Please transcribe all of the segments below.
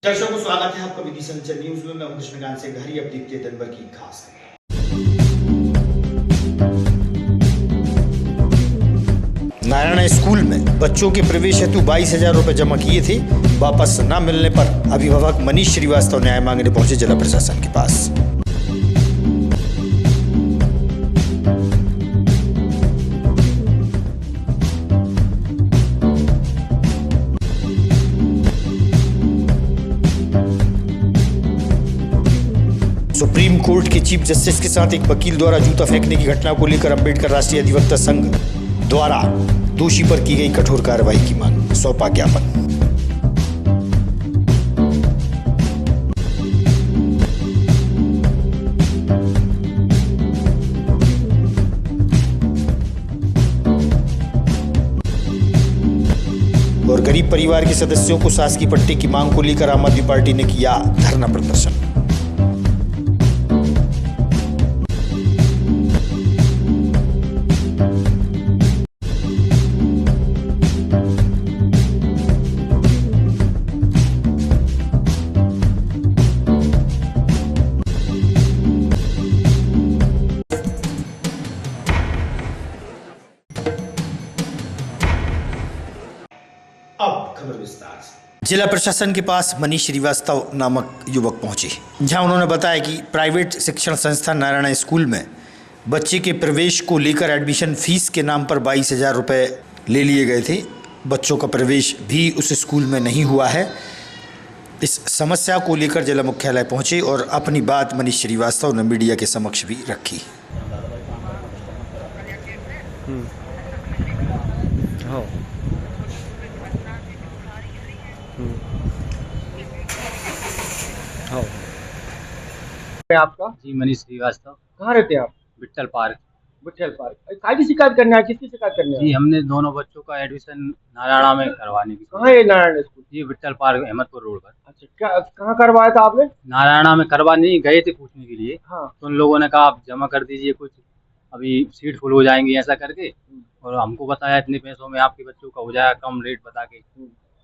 दर्शकों को स्वागत है आपका विधि संचर न्यूज में। मैं हूं कृष्णकांत से घरी। अब देखते हैं दिन भर की खास नारायण स्कूल में बच्चों के प्रवेश हेतु 22,000 रुपए जमा किए थे। वापस न मिलने पर अभिभावक मनीष श्रीवास्तव न्याय मांगने पहुंचे जिला प्रशासन के पास। सुप्रीम कोर्ट के चीफ जस्टिस के साथ एक वकील द्वारा जूता फेंकने की घटना को लेकर अंबेडकर राष्ट्रीय अधिवक्ता संघ द्वारा दोषी पर की गई कठोर कार्रवाई की मांग, सौंपा ज्ञापन। और गरीब परिवार के सदस्यों को शासकीय पट्टे की मांग को लेकर आम आदमी पार्टी ने किया धरना प्रदर्शन। अब खबर विस्तार से। जिला प्रशासन के पास मनीष श्रीवास्तव नामक युवक पहुंचे, जहां उन्होंने बताया कि प्राइवेट शिक्षण संस्थान नारायण स्कूल में बच्चे के प्रवेश को लेकर एडमिशन फीस के नाम पर 22,000 रुपये ले लिए गए थे। बच्चों का प्रवेश भी उस स्कूल में नहीं हुआ है। इस समस्या को लेकर जिला मुख्यालय पहुंचे और अपनी बात मनीष श्रीवास्तव ने मीडिया के समक्ष भी रखी। आपका जी मनीष श्रीवास्तव। कहाँ रहते हैं आप? विट्ठल पार्क। विट्ठल पार्क। कायदी शिकायत करना है, किसकी शिकायत करनी है? जी हमने दोनों बच्चों का एडमिशन नारायणा में करवाने की। कहाँ है नारायण स्कूल? जी विट्ठल पार्क अहमदपुर रोड पर। अच्छा, क्या कहाँ करवाया था आपने? नारायणा में करवाने गए थे पूछने के लिए। हाँ। तो उन लोगों ने कहा आप जमा कर दीजिए, कुछ अभी सीट फुल हो जाएंगी ऐसा करके, और हमको बताया इतने पैसों में आपके बच्चों का हो जाएगा, कम रेट बता के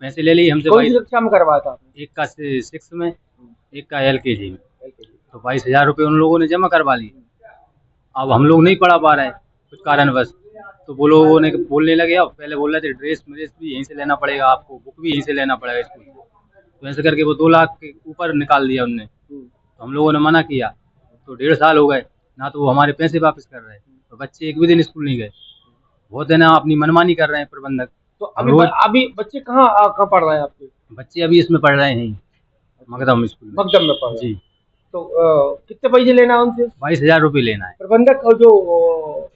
पैसे ले लिए हमसे। कौन सी कक्षा में करवाया था आपने? एक का 6 में, एक का LKG में। तो 22,000 रुपये उन लोगों ने जमा करवा लिए। अब हम लोग नहीं पढ़ा पा रहे हैं कुछ कारणवश, तो वो लोगों ने बोलने लगे। अब पहले बोल रहे थे ड्रेस भी यहीं से लेना पड़ेगा, आपको बुक भी यहीं से लेना पड़ेगा स्कूल से। तो ऐसे करके वो 2 लाख के ऊपर निकाल दिया उनने। तो हम लोगों ने मना किया, तो 1.5 साल हो गए ना, तो वो हमारे पैसे वापस कर रहे हैं। तो बच्चे एक भी दिन स्कूल नहीं गए। बहुत है ना, अपनी मनमानी कर रहे हैं प्रबंधक। तो अभी बच्चे कहाँ पढ़ रहे हैं आपके? बच्चे अभी इसमें पढ़ रहे हैं मगदम स्कूल में। मगदम में पढ़ रहे हैं। जी। तो कितने पैसे लेना है उनसे? 22,000 रुपये लेना है। प्रबंधक और जो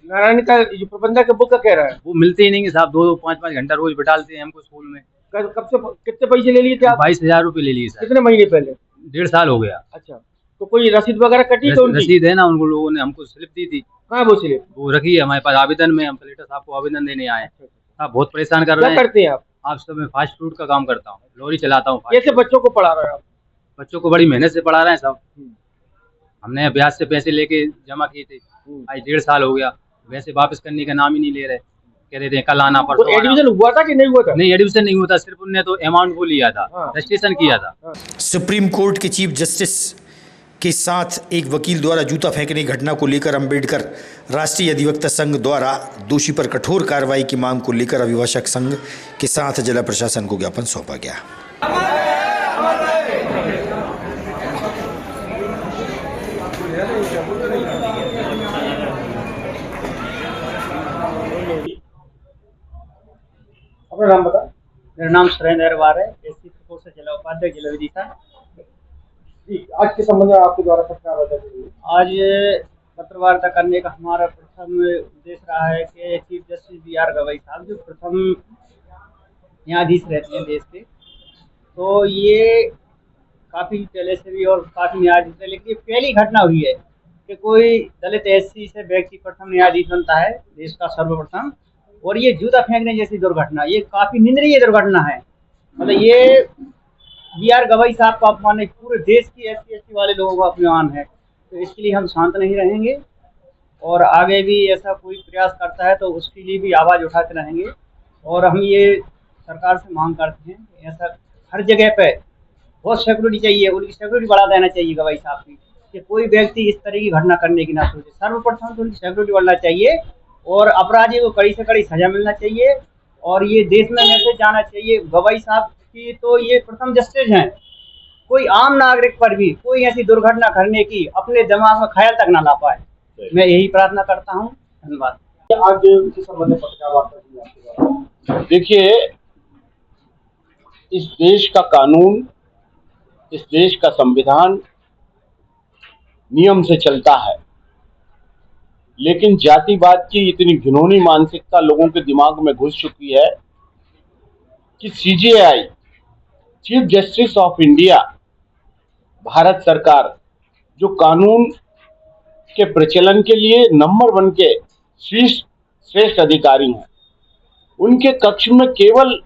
नारायण का जो प्रबंधक है वो क्या कह रहा है? वो मिलते ही नहीं साहब, 2-5 घंटा रोज बिठालते हैं हमको स्कूल में। कब से कितने पैसे ले लिए थे आप? 22,000 रुपये ले लिए सर। कितने महीने पहले? 1.5 साल हो गया। अच्छा, तो कोई रसीद वगैरह कटी? तो रसीद है ना, उन लोगों ने हमको स्लिप दी थी। कहाँ वो स्लिप? वो रखी है हमारे पास आवेदन में। हम कलेक्टर साहब को आवेदन देने आए। आप बहुत परेशान कर रहे हैं। क्या करते हैं आप? आप सब मैं फास्ट फूड का काम करता हूँ, लॉरी चलाता हूँ। कैसे बच्चों को पढ़ा रहे हैं आप? बच्चों को बड़ी मेहनत से पढ़ा रहे हैं सब। हमने ब्याज से पैसे लेके जमा किए थे। आज 1.5 साल हो गया, वैसे वापस करने का नाम ही नहीं ले रहे। कह रहे थे कल आना, परसों आना। एडमिशन हुआ था कि नहीं हुआ था? नहीं, एडमिशन नहीं हुआ था, सिर्फ उनने तो अमाउंट को लिया था, रजिस्ट्रेशन किया था। सुप्रीम कोर्ट के चीफ जस्टिस के साथ एक वकील द्वारा जूता फेंकने की घटना को लेकर अंबेडकर राष्ट्रीय अधिवक्ता संघ द्वारा दोषी पर कठोर कार्रवाई की मांग को लेकर अभिभाषक संघ के साथ जिला प्रशासन को ज्ञापन सौंपा गया। अपना नाम बता। मेरा नाम सुरेंद्र अग्रवाल है, एससी से जिला उपाध्यक्ष जिला विदिशा। आज के संबंध में आपके द्वारा पत्रकार आज पत्रवार्ता करने का हमारा प्रथम उद्देश्य रहा है कि चीफ जस्टिस BR गवई साहब जो प्रथम न्यायाधीश रहते हैं देश के, तो ये काफ़ी पहले से भी और काफ़ी न्यायाधीश है, लेकिन पहली घटना हुई है कि कोई दलित SC से व्यक्ति प्रथम न्यायाधीश बनता है देश का सर्वप्रथम। और ये जूता फेंकने जैसी दुर्घटना, ये काफ़ी निंदनीय दुर्घटना है। मतलब ये BR गवई साहब का अपमान है, पूरे देश की SC वाले लोगों का अपमान है। तो इसके लिए हम शांत नहीं रहेंगे और आगे भी ऐसा कोई प्रयास करता है तो उसके लिए भी आवाज़ उठाते रहेंगे। और हम ये सरकार से मांग करते हैं कि ऐसा हर जगह पे बहुत सिक्योरिटी चाहिए, उनकी सिक्योरिटी बढ़ा देना चाहिए गवाही साहब की, कि कोई व्यक्ति इस तरह की घटना करने की ना सोचे। सर्वप्रथम तो उनकी सिक्योरिटी बढ़ना चाहिए और अपराधी को कड़ी से कड़ी सजा मिलना चाहिए, और ये देश में मैसेज जाना चाहिए गवाही साहब की, तो ये प्रथम जस्टिस हैं। कोई आम नागरिक पर भी कोई ऐसी दुर्घटना करने की अपने दिमाग में ख्याल तक ना ला पाए, मैं यही प्रार्थना करता हूँ। धन्यवाद। आज इस संबंध में पत्रकार वार्ता की आपके द्वारा। देखिए, इस देश का कानून, इस देश का संविधान नियम से चलता है, लेकिन जातिवाद की इतनी घिनौनी मानसिकता लोगों के दिमाग में घुस चुकी है कि CJI, chief justice of India, Bharat सरकार, जो कानून के प्रचलन के लिए नंबर 1 के श्रेष्ठ अधिकारी हैं, उनके कक्ष में केवल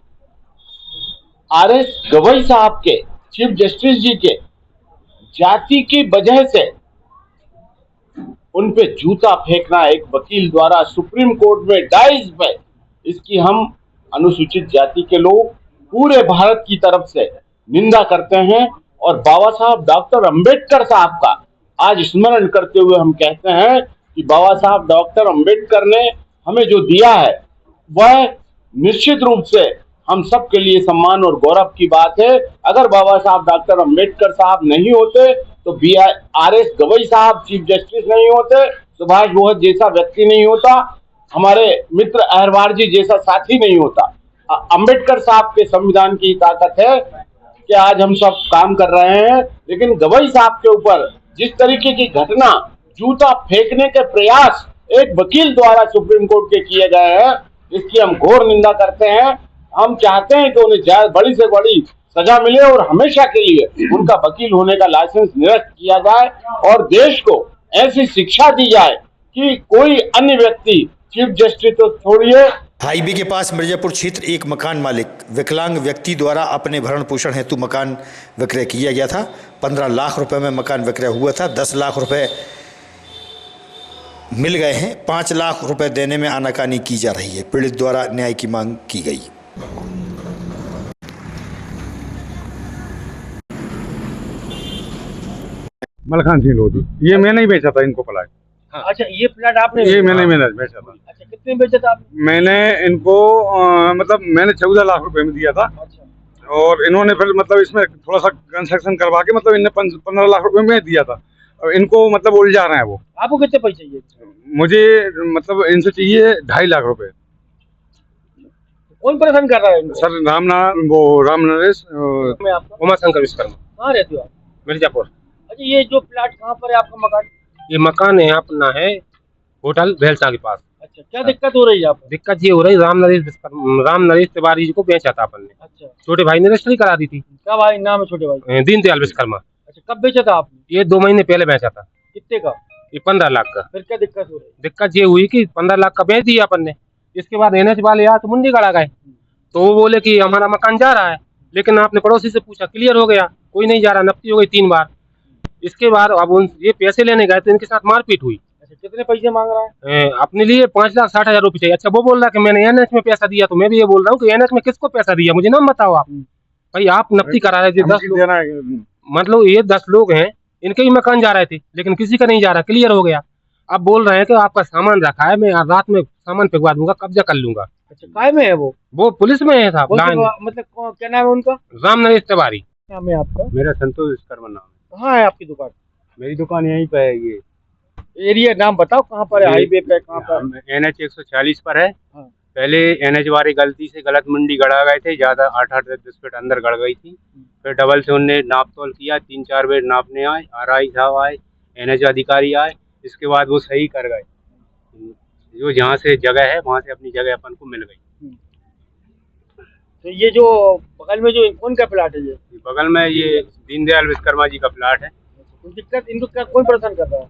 आरएस गवई साहब के, चीफ जस्टिस जी के जाति की वजह से उन पे जूता फेंकना एक वकील द्वारा सुप्रीम कोर्ट में डाइस पे, इसकी हम अनुसूचित जाति के लोग पूरे भारत की तरफ से निंदा करते हैं। और बाबा साहब डॉक्टर अंबेडकर साहब का आज स्मरण करते हुए हम कहते हैं कि बाबा साहब डॉक्टर अंबेडकर ने हमें जो दिया है वह निश्चित रूप से हम सब के लिए सम्मान और गौरव की बात है। अगर बाबा साहब डॉक्टर अंबेडकर साहब नहीं होते तो आरएस गवई साहब चीफ जस्टिस नहीं होते, सुभाष बोस जैसा व्यक्ति नहीं होता, हमारे मित्र अहरवार जी जैसा साथी नहीं होता। अंबेडकर साहब के संविधान की ताकत है कि आज हम सब काम कर रहे हैं, लेकिन गवई साहब के ऊपर जिस तरीके की घटना, जूता फेंकने के प्रयास एक वकील द्वारा सुप्रीम कोर्ट के किए गए हैं, इसकी हम घोर निंदा करते हैं। हम चाहते हैं कि उन्हें बड़ी से बड़ी सजा मिले और हमेशा के लिए उनका वकील होने का लाइसेंस निरस्त किया जाए और देश को ऐसी शिक्षा दी जाए कि कोई अन्य व्यक्ति, चीफ जस्टिस तो छोड़िए। हाईवे के पास मिर्जापुर क्षेत्र एक मकान मालिक विकलांग व्यक्ति द्वारा अपने भरण पोषण हेतु मकान विक्रय किया गया था। 15 लाख रुपए में मकान विक्रय हुआ था। 10 लाख रुपए मिल गए हैं। 5 लाख रुपए देने में आनाकानी की जा रही है। पीड़ित द्वारा न्याय की मांग की गई। मलखान सिंह लोधी, ये मैंने ही बेचा था इनको प्लाट। अच्छा, ये प्लाट आपने ये मैंने बेचा था। अच्छा, कितने में बेचा था आपने? मैंने इनको मतलब मैंने 14 लाख रुपए में दिया था। अच्छा। और इन्होंने फिर मतलब इसमें थोड़ा सा कंस्ट्रक्शन करवा के मतलब इन्हें 15 लाख रुपए में दिया था। और इनको मतलब उलझा रहे हैं वो। आपको कितने पैसे चाहिए? मुझे मतलब इनसे चाहिए 2.5 लाख रुपए। कौन परेशान कर रहा है इनको? सर राम नरेश मैं आपका उमा शंकर विश्वकर्मा, कहाँ रहते हो आप? मिर्जापुर। अच्छा, ये जो प्लाट कहाँ पर है आपका मकान? ये मकान है अपना है होटल भेलसा के पास। अच्छा, क्या दिक्कत हो रही है आपको? दिक्कत ये हो रही, राम नरेश तिवारी जी को बेचा था अपन ने। अच्छा, छोटे भाई ने रजिस्ट्री करा दी थी। क्या भाई नाम है छोटे भाई? दीनदयाल विश्वकर्मा। अच्छा, कब बेचा था आपने? ये 2 महीने पहले बेचा था। कितने का? ये 15 लाख का। फिर क्या दिक्कत हो रही है? दिक्कत ये हुई कि 15 लाख का बेच दिया अपन ने। इसके बाद एनएच वाले आए तो मुंडी गड़ा गए, तो वो बोले कि हमारा मकान जा रहा है, लेकिन आपने पड़ोसी से पूछा, क्लियर हो गया, कोई नहीं जा रहा, नफ्ती हो गई 3 बार। इसके बाद अब ये पैसे लेने गए तो इनके साथ मारपीट हुई। अच्छा, कितने पैसे मांग रहा है? अपने लिए 5,60,000 रुपये चाहिए। अच्छा, वो बोल रहा है कि मैंने एनएच में पैसा दिया, तो मैं भी ये बोल रहा हूँ कि एनएच में किसको पैसा दिया, मुझे नाम बताओ आप। भाई आप नफ्ती करा रहे थे 10 लोग, मतलब ये 10 लोग हैं, इनके ही मकान जा रहे थे, लेकिन किसी का नहीं जा रहा, क्लियर हो गया। अब बोल रहे हैं कि आपका सामान रखा है, मैं रात में सामान पिघवा दूंगा, कब्जा कर लूंगा। अच्छा, काय में है वो पुलिस में है साहब। मतलब क्या नाम है उनका? राम नरेश तिवारी। नाम है आपका? मेरा संतोष विश्वकर्मा नाम है। कहाँ है आपकी दुकान? मेरी दुकान यहीं पे है। ये एरिया नाम बताओ, कहाँ पर है? हाईवे पे कहाँ पर? NH 140 पर है। हाँ। पहले NH वाले गलती से गलत मंडी गड़ा गए थे, ज्यादा 8-10 फीट अंदर गड़ गई थी। फिर डबल से उनने नाप तोल किया, 3-4 बेर नापने आए, RI साहब आए, NH अधिकारी आए, इसके बाद वो सही कर गए। जो जहाँ से जगह है वहाँ से अपनी जगह अपन को मिल गई। तो ये जो बगल में जो कौन का प्लाट है? ये बगल में ये दीनदयाल विश्वकर्मा जी का प्लाट है। दिक्कत इनको क्या, कौन परेशान कर रहा है?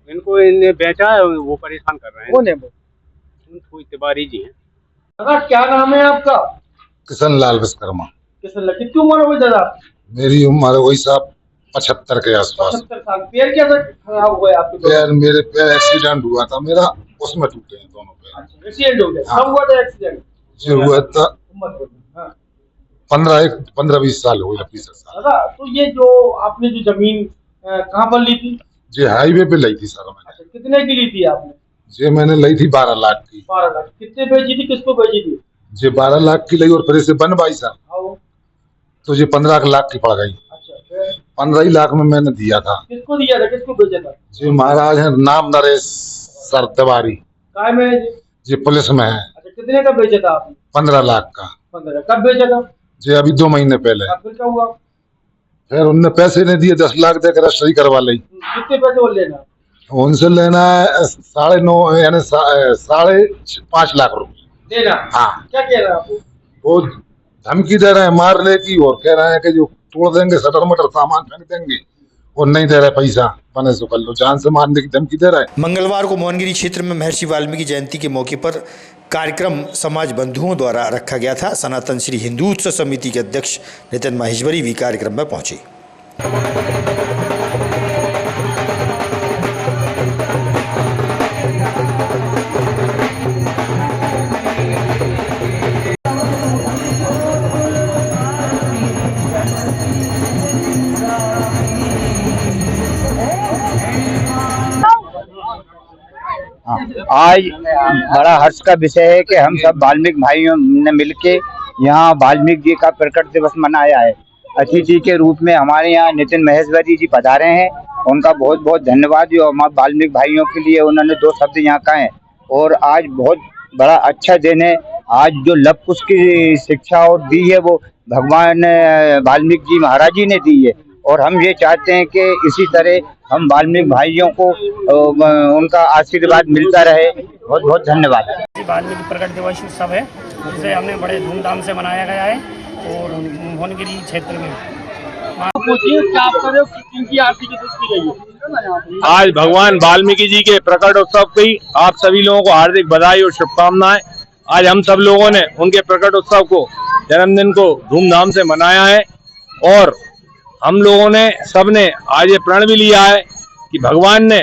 इनको इन्हें बेचा है, वो परेशान कर रहे हैं। कौन है वो? कोई तिवारी जी हैं। दादा, क्या नाम है आपका? किशन लाल विश्वकर्मा। किशन लाल। कितनी उम्र हुई दादा? मेरी उम्र वही साहब 75 के आसपास। 75 साल। पैर कैसे खराब हुआ है आपके? पैर, मेरे पैर एक्सीडेंट हुआ था मेरा, उसमें टूटे हैं दोनों पैर। एक्सीडेंट हो गया? कब हुआ था एक्सीडेंट? ये हुआ था उम्र बोलो। हाँ। 15-20 साल हो गए, 20 साल। दादा, तो ये जो आपने जो जमीन कहाँ पर ली थी? जे हाईवे पे ली थी सर मैंने। अच्छा, कितने की ली थी आपने? जे मैंने ली थी 12 लाख की। 12 लाख। कितने बेची थी, किसको बेची थी? जे 12 लाख की ली और फिर से बनवाई सर, आओ। तो ये 15 लाख की पड़ गई। अच्छा, फिर 15 लाख में मैंने दिया था। किसको दिया था, किसको बेचा था? जे महाराज है नाम नरेश सर तिवारी, काय में है जी? जे पुलिस में है। अच्छा, कितने का बेचा था आपने? 15 लाख का। 15। कब बेचा था? जे अभी 2 महीने पहले। फिर क्या हुआ? फिर उनने पैसे नहीं दिए, 10 लाख देकर रजिस्ट्री करवा ली। कितने पैसे वो लेना? उनसे लेना है 9.5 यानी 5.5 लाख रुपए देना। हाँ। क्या कह रहे हैं आपको? वो धमकी दे रहे हैं मारने की, और कह रहे हैं कि जो तोड़ देंगे शटर मटर सामान फेंक देंगे, और नहीं दे रहे पैसा, बने सो कर लो, जान से मारने की धमकी दे रहा है। मंगलवार को मोहनगिरी क्षेत्र में महर्षि वाल्मीकि जयंती के मौके पर कार्यक्रम समाज बंधुओं द्वारा रखा गया था। सनातन श्री हिंदू उत्सव समिति के अध्यक्ष नितिन माहेश्वरी भी कार्यक्रम में पहुंचे। आज बड़ा हर्ष का विषय है कि हम सब वाल्मीकि भाइयों ने मिलके यहाँ वाल्मीकि जी का प्रकट दिवस मनाया है। अतिथि के रूप में हमारे यहाँ नितिन महेश्वरी जी पधारे हैं, उनका बहुत बहुत धन्यवाद। जो हमारे वाल्मीकि भाइयों के लिए उन्होंने 2 शब्द यहाँ कहे, और आज बहुत बड़ा अच्छा दिन है। आज जो लव कुश की शिक्षा और दी है वो भगवान वाल्मीकि जी महाराज जी ने दी है, और हम ये चाहते हैं कि इसी तरह हम वाल्मीकि भाइयों को उनका आशीर्वाद मिलता रहे। बहुत बहुत धन्यवाद। वाल्मीकि प्रकट दिवस उत्सव है, जिसे हमने बड़े धूमधाम से मनाया गया है, और मोहनगिरी क्षेत्र में आज भगवान वाल्मीकि जी के प्रकट उत्सव की आप सभी लोगों को हार्दिक बधाई और शुभकामनाएं। आज हम सब लोगों ने उनके प्रकट उत्सव को, जन्मदिन को धूमधाम से मनाया है, और हम लोगों ने सबने आज ये प्रण भी लिया है कि भगवान ने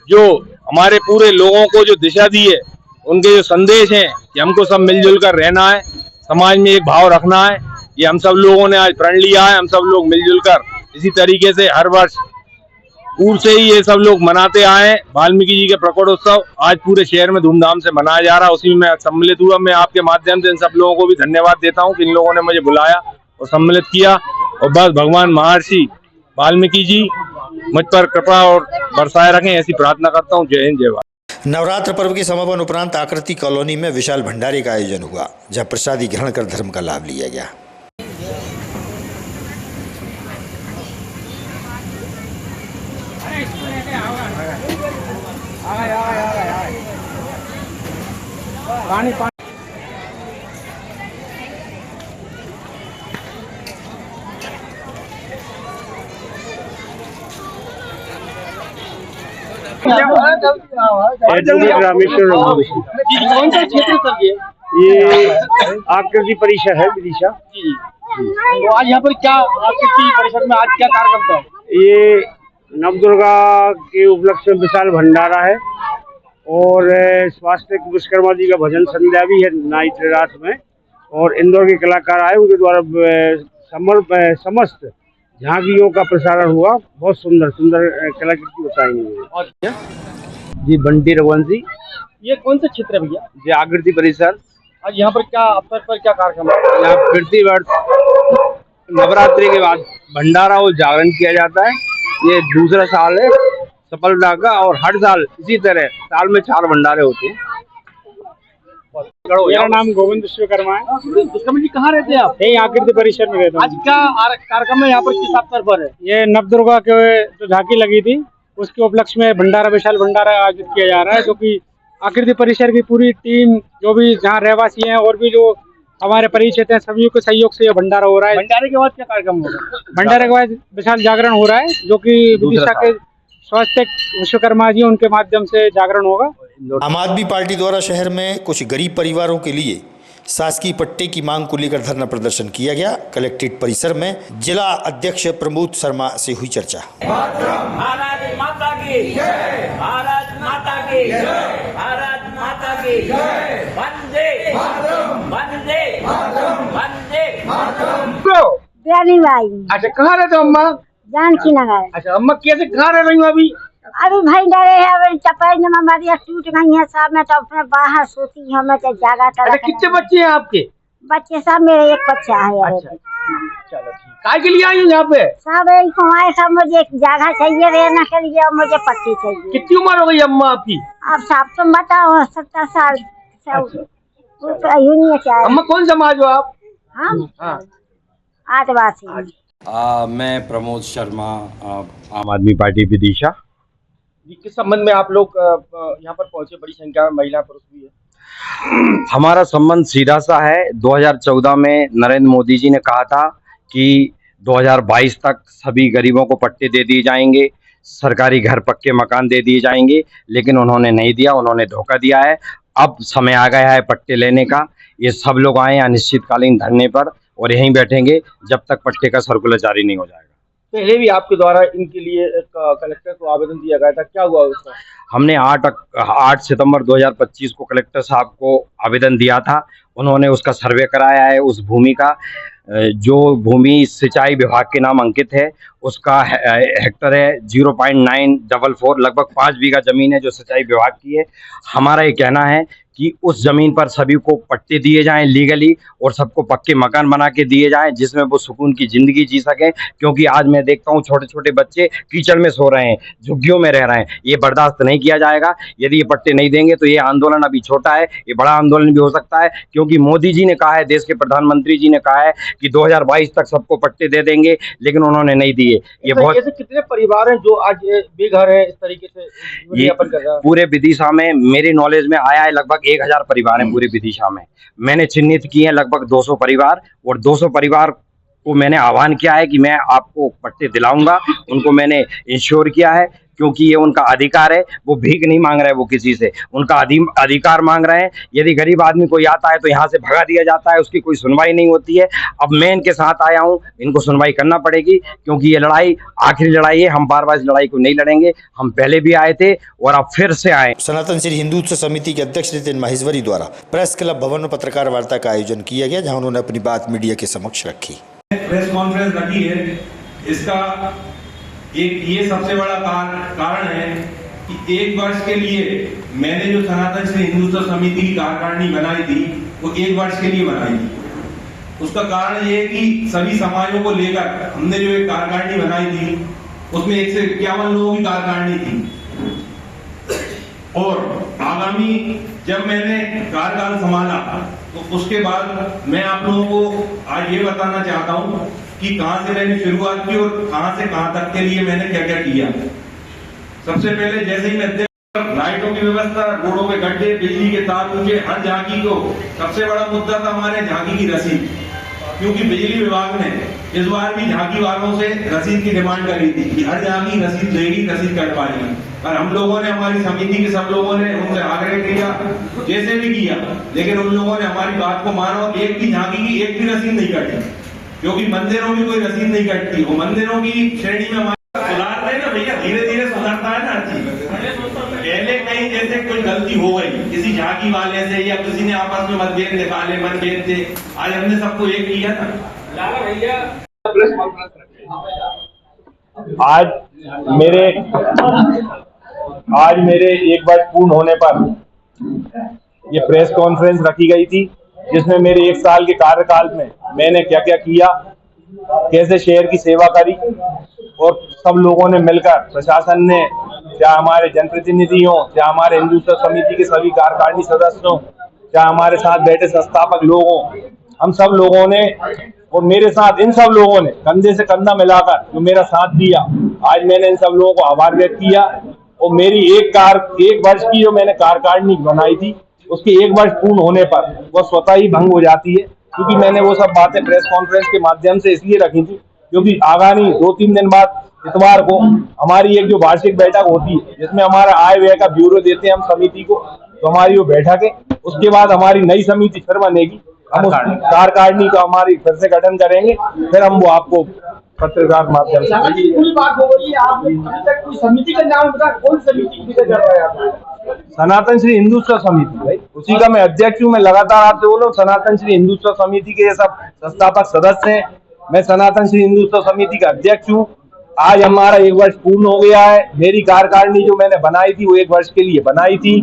जो हमारे पूरे लोगों को जो दिशा दी है, उनके जो संदेश हैं कि हमको सब मिलजुल कर रहना है, समाज में एक भाव रखना है, ये हम सब लोगों ने आज प्रण लिया है। हम सब लोग मिलजुल कर इसी तरीके से हर वर्ष पूर्व से ही ये सब लोग मनाते आए हैं। वाल्मीकि जी के प्रकट उत्सव आज पूरे शहर में धूमधाम से मनाया जा रहा है, उसी में मैं सम्मिलित हुआ। मैं आपके माध्यम से इन सब लोगों को भी धन्यवाद देता हूँ कि इन लोगों ने मुझे बुलाया और सम्मिलित किया, और बस भगवान महर्षि वाल्मीकि जी मुझ पर कृपा और बरसाए रखें, ऐसी प्रार्थना करता हूँ। जय हिंद, जय भारत। नवरात्र पर्व के समापन उपरांत आकृति कॉलोनी में विशाल भंडारे का आयोजन हुआ, जहां प्रसादी ग्रहण कर धर्म का लाभ लिया गया। कौन सा क्षेत्र सर ये आकृति परिषद है विदिशा। तो आज यहाँ पर क्या आकृति परिषद में आज क्या कार्यक्रम था? ये नवदुर्गा के उपलक्ष्य में विशाल भंडारा है, और स्वास्थ्य विश्वकर्मा जी का भजन संध्या भी है नाइट रात में, और इंदौर के कलाकार आए, उनके द्वारा समस्त झांकियों का प्रसारण हुआ। बहुत सुंदर सुंदर कलाकृति बताई जी। बंटी रघुवंशी। ये कौन सा क्षेत्र है भैया? जी आकृति परिसर। आज यहाँ पर क्या अवसर पर क्या कार्यक्रम है? यहाँ प्रतिवर्ष नवरात्रि के बाद भंडारा और जागरण किया जाता है। ये दूसरा साल है सफलता का, और हर साल इसी तरह साल में 4 भंडारे होते हैं। मेरा नाम गोविंद विश्वकर्मा है। विश्वकर्मा जी कहाँ रहते हैं आप? यही आकृति परिषद में रहते हैं। आज क्या कार्यक्रम है यहाँ पर, किस अवसर पर है? ये नवदुर्गा के जो झांकी लगी थी उसके उपलक्ष्य में भंडारा, विशाल भंडारा आयोजित किया जा रहा है, जो कि आकृति परिसर की पूरी टीम, जो भी जहाँ रहवासी हैं और भी जो हमारे परिचित हैं, सभी के सहयोग से ये भंडारा हो रहा है। भंडारे के बाद क्या कार्यक्रम होगा? भंडारे के बाद विशाल जागरण हो रहा है, जो कि विदिशा के स्वास्थ्य विश्वकर्मा जी उनके माध्यम से जागरण होगा। आम आदमी पार्टी द्वारा शहर में कुछ गरीब परिवारों के लिए शासकीय पट्टे की मांग को लेकर धरना प्रदर्शन किया गया। कलेक्ट्रेट परिसर में जिला अध्यक्ष प्रमोद शर्मा से हुई चर्चा। भारत माता की जय, भारत माता की जय, भारत माता की जय, वंदे मातरम, वंदे मातरम, वंदे प्यारी भाई। अच्छा, कहाँ रहते हो अम्मा? जानकी नगर। अच्छा अम्मा, कैसे कहाँ रह रही हो अभी? अभी भाई डरे है, अभी चपाई में हमारी टूट गई है सब, मैं तो अपने बाहर सोती हूँ, मैं तो जागा था। अच्छा, कितने बच्चे हैं आपके? बच्चे सब मेरे एक बच्चा है। अच्छा, चलो ठीक। काय के लिए आई हूँ यहाँ पे? सब कमाए, सब मुझे एक जगह चाहिए रहने के लिए और मुझे पट्टी चाहिए। कितनी उम्र हो गई अम्मा आपकी? अब साहब तुम बताओ, 70 साल। क्या अम्मा कौन समाज हो आप? हम हाँ। आदिवासी। मैं प्रमोद शर्मा, आम आदमी पार्टी विदिशा। किस संबंध में आप लोग यहाँ पर पहुंचे? बड़ी संख्या में महिला पुरुष भी है। हमारा संबंध सीधा सा है। 2014 में नरेंद्र मोदी जी ने कहा था कि 2022 तक सभी गरीबों को पट्टे दे दिए जाएंगे, सरकारी घर पक्के मकान दे दिए जाएंगे, लेकिन उन्होंने नहीं दिया, उन्होंने धोखा दिया है। अब समय आ गया है पट्टे लेने का। ये सब लोग आए अनिश्चितकालीन धरने पर और यहीं बैठेंगे जब तक पट्टे का सर्कुलर जारी नहीं हो जाएगा। पहले भी आपके द्वारा इनके लिए कलेक्टर को आवेदन दिया गया था, क्या हुआ उसका? हमने 8 सितंबर 2025 को कलेक्टर साहब को आवेदन दिया था। उन्होंने उसका सर्वे कराया है। उस भूमि का जो भूमि सिंचाई विभाग के नाम अंकित है, उसका हेक्टर है 0.944, लगभग 5 बीघा जमीन है जो सिंचाई विभाग की है। हमारा ये कहना है कि उस जमीन पर सभी को पट्टे दिए जाएं लीगली और सबको पक्के मकान बना के दिए जाएं जिसमें वो सुकून की जिंदगी जी सकें। क्योंकि आज मैं देखता हूं छोटे छोटे बच्चे कीचड़ में सो रहे हैं, झुग्गियों में रह रहे हैं। ये बर्दाश्त नहीं किया जाएगा। यदि ये पट्टे नहीं देंगे तो ये आंदोलन अभी छोटा है, ये बड़ा आंदोलन भी हो सकता है। क्योंकि मोदी जी ने कहा है, देश के प्रधानमंत्री जी ने कहा है कि 2022 तक सबको पट्टे दे देंगे, लेकिन उन्होंने नहीं दिए। ये बहुत ऐसे कितने परिवार हैं जो आज बेघर है इस तरीके से जीवनयापन कर रहे हैं? पूरे विदिशा में मेरे नॉलेज में आया है लगभग 1000 परिवार हैं पूरे विदिशा में। मैंने चिन्हित किए हैं लगभग 200 परिवार, और 200 परिवार को मैंने आह्वान किया है कि मैं आपको पट्टे दिलाऊंगा। उनको मैंने इंश्योर किया है क्योंकि ये उनका अधिकार है। वो भीख नहीं मांग रहे, वो किसी से उनका अधिकार मांग रहे हैं। यदि गरीब आदमी कोई आता है तो यहाँ से भगा दिया जाता है, उसकी कोई सुनवाई नहीं होती है। अब मैं इनके साथ आया हूँ, इनको सुनवाई करना पड़ेगी क्योंकि ये लड़ाई आखिरी लड़ाई है। हम बार बार इस लड़ाई को नहीं लड़ेंगे। हम पहले भी आए थे और अब फिर से आए। सनातन श्री हिंदुत्व समिति के अध्यक्ष नितिन माहेश्वरी द्वारा प्रेस क्लब भवन में पत्रकार वार्ता का आयोजन किया गया, जहाँ उन्होंने अपनी बात मीडिया के समक्ष रखी। प्रेस कॉन्फ्रेंस रखी है, इसका एक ये सबसे बड़ा कारण है कि 1 वर्ष के लिए मैंने जो सनातन श्री हिंदुत्व समिति की कार्यकारिणी बनाई थी वो 1 वर्ष के लिए बनाई थी। उसका कारण ये है कि सभी समाजों को लेकर हमने जो एक कार्यकारिणी बनाई थी उसमें 151 लोगों की कार्यकारिणी थी। और आगामी जब मैंने कार्यकाल संभाला तो उसके बाद मैं आप लोगों को आज ये बताना चाहता हूँ कि कहां से मैंने शुरुआत की और कहां से कहां तक के लिए मैंने क्या क्या किया। सबसे पहले जैसे ही मैं लाइटों की व्यवस्था, रोडों के गड्ढे, बिजली के तार ऊंचे, हर झांकी को सबसे बड़ा मुद्दा था हमारे झांकी की रसीद, क्योंकि बिजली विभाग ने इस बार भी झांकी वालों से रसीद की डिमांड करी थी कि हर झांकी रसीद देगी, रसीद कटवाएगी। और हम लोगों ने, हमारी समिति के सब लोगों ने उनसे आग्रह किया, जैसे भी किया, लेकिन उन लोगों ने हमारी बात को माना और एक भी झांकी की एक भी रसीद नहीं कटी, क्योंकि मंदिरों की कोई रसीद नहीं कटती। वो मंदिरों की श्रेणी में हमारे सुधार रहे ना भैया, धीरे धीरे सुधारता है ना हर चीज। पहले कहीं जैसे कोई गलती हो गई किसी झांकी वाले से या किसी ने आपस में मतभेद निकाले, मनभेद थे, आज हमने सबको एक किया ना। आज मेरे 1 वर्ष पूर्ण होने पर ये प्रेस कॉन्फ्रेंस रखी गई थी, जिसमें मेरे 1 साल के कार्यकाल में मैंने क्या क्या किया, कैसे शहर की सेवा करी, और सब लोगों ने मिलकर, प्रशासन ने, चाहे हमारे जनप्रतिनिधि हों, चाहे हमारे हिंदुत्व समिति के सभी कार्यकारिणी सदस्य हों, चाहे हमारे साथ बैठे संस्थापक लोग हों, हम सब लोगों ने और मेरे साथ इन सब लोगों ने कंधे से कंधा मिलाकर जो मेरा साथ दिया, आज मैंने इन सब लोगों को आभार व्यक्त किया। और मेरी 1 वर्ष की जो मैंने कार्यकारिणी बनाई थी उसके 1 वर्ष पूर्ण होने पर वह स्वतः ही भंग हो जाती है, क्योंकि मैंने वो सब बातें प्रेस कॉन्फ्रेंस के माध्यम से इसलिए रखी थी क्योंकि आगामी 2-3 दिन बाद इतवार को हमारी एक जो वार्षिक बैठक होती है जिसमें हमारा आय व्यय का ब्यूरो देते हैं हम समिति को, तो हमारी वो बैठक है। उसके बाद हमारी नई समिति फिर बनेगी, हम उस कार्यकारिणी का हमारी फिर से गठन करेंगे, फिर हम वो आपको पत्रकार माध्यम से। बात हो गई है, आपने अभी तक कोई समिति का नाम बता, कौन समिति कर रहा है? सनातन श्री हिंदुत्व समिति, भाई उसी का मैं अध्यक्ष हूँ। मैं लगातार आपसे बोल रहा हूँ, सनातन श्री हिंदुत्व समिति के ये सब संस्थापक सदस्य हैं। मैं सनातन श्री हिंदुत्व समिति का अध्यक्ष हूँ। आज हमारा 1 वर्ष पूर्ण हो गया है। मेरी कार्यकारिणी जो मैंने बनाई थी वो 1 वर्ष के लिए बनाई थी।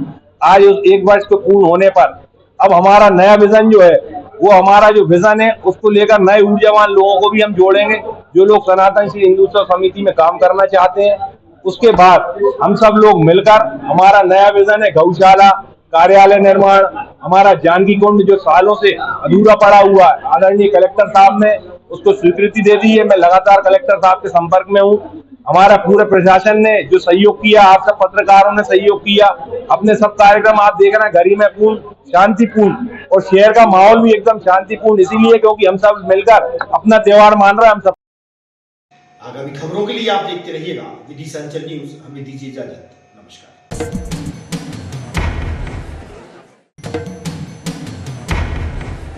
आज उस 1 वर्ष को पूर्ण होने पर अब हमारा नया विजन जो है, वो हमारा जो विजन है उसको लेकर नए ऊर्जावान लोगों को भी हम जोड़ेंगे, जो लोग सनातन श्री हिंदुत्व समिति में काम करना चाहते हैं। उसके बाद हम सब लोग मिलकर, हमारा नया विजन है गौशाला, कार्यालय निर्माण, हमारा जानकी कुंड जो सालों से अधूरा पड़ा हुआ है, आदरणीय कलेक्टर साहब ने उसको स्वीकृति दे दी है। मैं लगातार कलेक्टर साहब के संपर्क में हूँ। हमारा पूरे प्रशासन ने जो सहयोग किया, आप सब पत्रकारों ने सहयोग किया, अपने सब कार्यक्रम आप देख रहे हैं गरीब में पूर्ण शांतिपूर्ण, और शहर का माहौल भी एकदम शांतिपूर्ण, इसीलिए क्योंकि हम सब मिलकर अपना त्योहार मान रहे हैं। हम सब आगामी खबरों के लिए आप देखते रहिएगा विधि संचल न्यूज। हमें दीजिए इजाजत। नमस्कार।